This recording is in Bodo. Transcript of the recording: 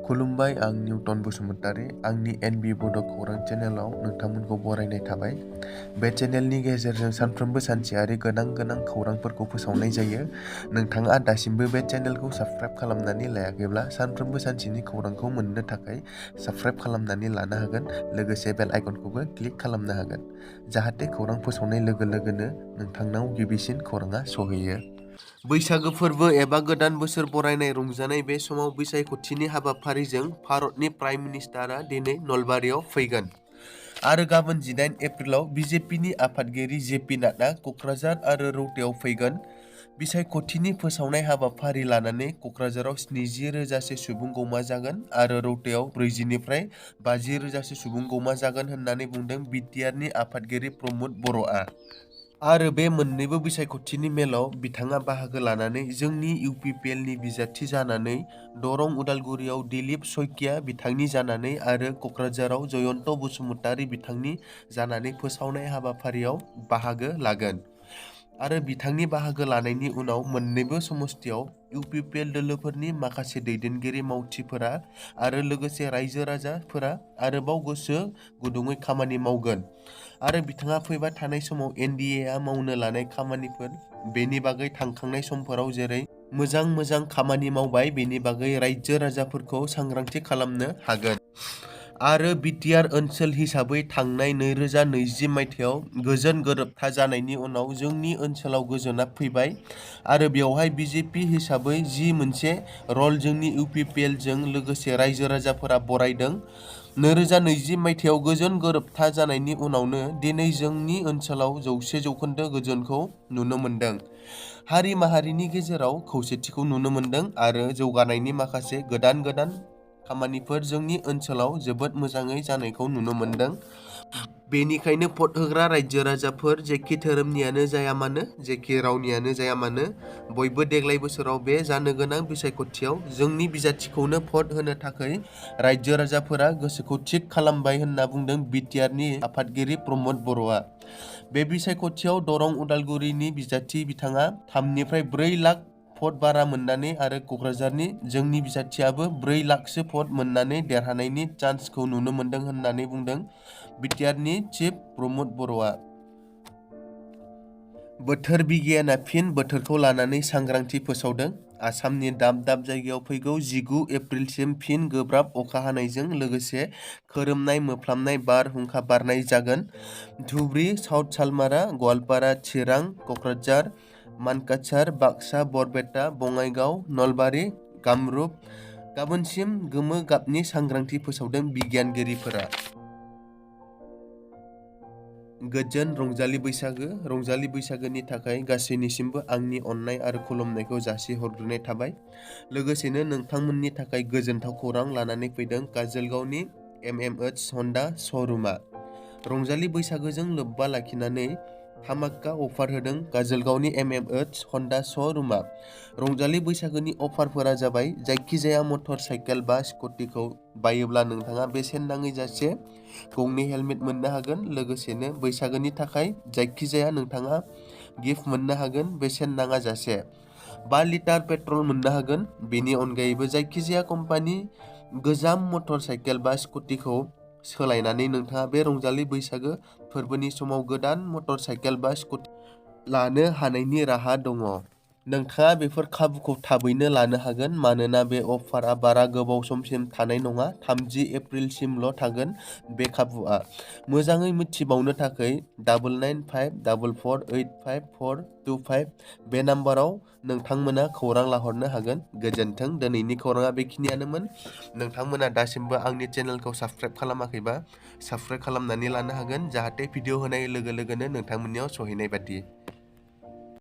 खुलुमबाय, आं निउटन बसुमतारी। आंनि एनबि बड' खौरां चेनेलाव नोंथांमोनखौ बरायनाय थाबाय। बे चेनेलनि गेजेरजों सानफ्रोमबो सानसेयारि गोनां खौरांफोरखौ फोसावनाय जायो। नोंथाङा दासिमबो बे चेनेलखौ साबस्क्राइब खालामनानै लायाखैब्ला सानफ्रोमबो सानसेनि खौरांखौ मोननो थाखाय साबस्क्राइब खालामनानै लानो हागोन। लोगोसे बेल आइकनखौबो क्लिक खालामनो हागोन, जाहाथे खौरां फोसावनाय लोगो लोगोनो नोंथांनाव गिबिसिन खौराङा सहैयो। बैसागो फोरबो एबा गोदान बोसोर बरायनाय रंजानाय बे समाव बिसायख'थिनि हाबाफारिजों भारतनि प्राइम मिनिस्टारा दिनै नलबारियाव फैगोन आरो गाबोन 18 एप्रिलाव बिजेपिनि आफादगिरि जेपि नाडा क'क्राझार आरो रौतायाव फैगोन। बिसायख'थिनि फोसावनाय हाबाफारि लानानै क'क्राझाराव 70,000 सुबुं गौमा जागोन आरो रौतायाव 40निफ्राय 50,000 सुबुं गौमा जागोन होननानै बुंदों बिटिआरनि आफादगिरि प्रमद बर'आ। आरो बे मोन्नैबो बिसायख'थिनि मेलाव बिथाङा बाहागो लानानै जोंनि इउपिपिएलनि बिजाथि जानानै, दरं उदालगुरियाव दिलीप शइकिया बिथांनि जानानै आरो क'क्राझाराव जयन्त बसुमतारी बिथांनि जानानै फोसावनाय हाबाफारियाव बाहागो लागोन। आरो बिथांनि बाहागो लानायनि उनाव मोन्नैबो समस्तियाव इउपिपिएल दोलोफोरनि माखासे दैदेनगिरि मावथिफोरा आरो लोगोसे रायजो राजाफोरा आरोबाव गोसो गुदुङै खामानि मावगोन। आरो बिथाङा फैबाय थानाय समाव एनडिएआ मावनो लानाय खामानिफोर, बेनि बागै थांखांनाय समफोराव जेरै मोजां खामानि मावबाय बेनि बागै रायजो राजाफोरखौ सांग्रांथि खालामनो हागोन। आरो बिटिआर ओनसोल हिसाबै थांनाय 2020 मायथाइयाव गोजोन गोरोबथा जानायनि उनाव जोंनि ओनसोलाव गोजोना फैबाय आरो बेवहाय बिजेपि हिसाबै जि मोनसे रल जोंनि इउपिपिएलजों लोगोसे रायजो राजाफोरा बरायदों। 2020 मायथाइयाव गोजोन गोरोबथा जानायनि उनावनो दिनै जोंनि ओनसोलाव 100% गोजोनखौ नुनो मोन्दों। हारि माहारिनि गेजेराव खौसेथिखौ नुनो मोन्दों आरो जौगानायनि माखासे गोदान खामानिफोर जोंनि ओनसोलाव जोबोद मोजाङै जानायखौ नुनो मोन्दों। बेनिखायनो भट होग्रा रायजो राजाफोर, जेखि धोरोमनियानो जाया मानो, जेखि रावनियानो जाया मानो, बयबो देग्लाय बोसोराव बे जानो गोनां बिसायख'थियाव जोंनि बिजाथिखौनो भट होनो थाखाय रायजो राजाफोरा गोसोखौ थिग खालामबाय होनना बुंदों बिटिआरनि आफादगिरि प्रमद बर'आ। बे बिसायख'थियाव दरं उदालगुरिनि बिजाथि बिथाङा 3निफ्राय 4 लाख भट बारा मोननानै आरो क'क्राझारनि जोंनि बिजाथियाबो 4 लाखसो भट मोननानै देरहानायनि चान्सखौ नुनो मोन्दों होननानै बुंदों बिटिआरनि चिफ प्रमद बर'आ। बोथोर बिगियाना फिन बोथोरखौ लानानै सांग्रांथि फोसावदों। आसामनि दाब जायगायाव फैगौ 19 एप्रिलसिम फिन गोब्राब अखा हानायजों लोगोसे खोरोमनाय मोफ्लामनाय बारहुंखा बारनाय जागोन। धुबुरी, साउथ सालमारा, गवालपारा, चिरां, क'क्राझार, मानकाछार, बाक्सा, बरपेटा, बङाइगाव, नलबारि, कामरुप गाबोनसिम गोमो गाबनि सांग्रांथि फोसावदों बिगियानगिरिफोरा। गोजोन रंजालि बैसागो। रंजालि बैसागोनि थाखाय गासैनिसिमबो आंनि अननाय आरो खुलुमनायखौ जासिहरग्रोनाय थाबाय। लोगोसेनो नोंथांमोननि थाखाय गोजोनथाव खौरां लानानै फैदों काजोलगावनि एमएमएच हन्डा श'रुमआ। रंजालि बैसागोजों लोब्बा लाखिनानै धामाका अफार होदों काजोलगावनि एमएमएच हन्डा श'रुमआ। रंजालि बैसागोनि अफारफोरा जाबाय, जायखिजाया मटर साइकेल बा स्कुटिखौ बायोब्ला नोंथाङा बेसेन नाङै जासे गंनै हेलमेट मोननो हागोन। लोगोसेनो बैसागोनि थाखाय जायखिजाया नोंथाङा गिफ्ट मोननो हागोन बेसेन नाङा जासे। 5 लिटार पेट्रल मोननो हागोन। बेनि अनगायैबो जायखिजाया कम्पानि गोजाम मटर साइकेल बा स्कुटिखौ सोलायनानै नोंथाङा बे रंजालि बैसागो फोरबोनि समाव गोदान मटर साइकेल बा स्कुटि लानो हानायनि राहा दङ। नोंथाङा बेफोर खाबुखौ थाबैनो लानो हागोन मानोना बे अफारआ बारा गोबाव समसिम थानाय नङा। 30 एप्रिलसिमल' थागोन बे खाबुआ। मोजाङै मिथिबावनो थाखाय 9954485425 बे नाम्बाराव नोंथांमोना खौरां लाहरनो हागोन। गोजोन्थों। दिनैनि खौराङा बेखिनियानोमोन। नोंथांमोना दासिमबो आंनि चेनेलखौ साबस्क्राइब खालामाखैबा साबस्क्राइब खालामनानै लानो हागोन, जाहाथे भिडिअ होनाय लोगो लोगोनो नोंथांमोननियाव सहैनाय बादि।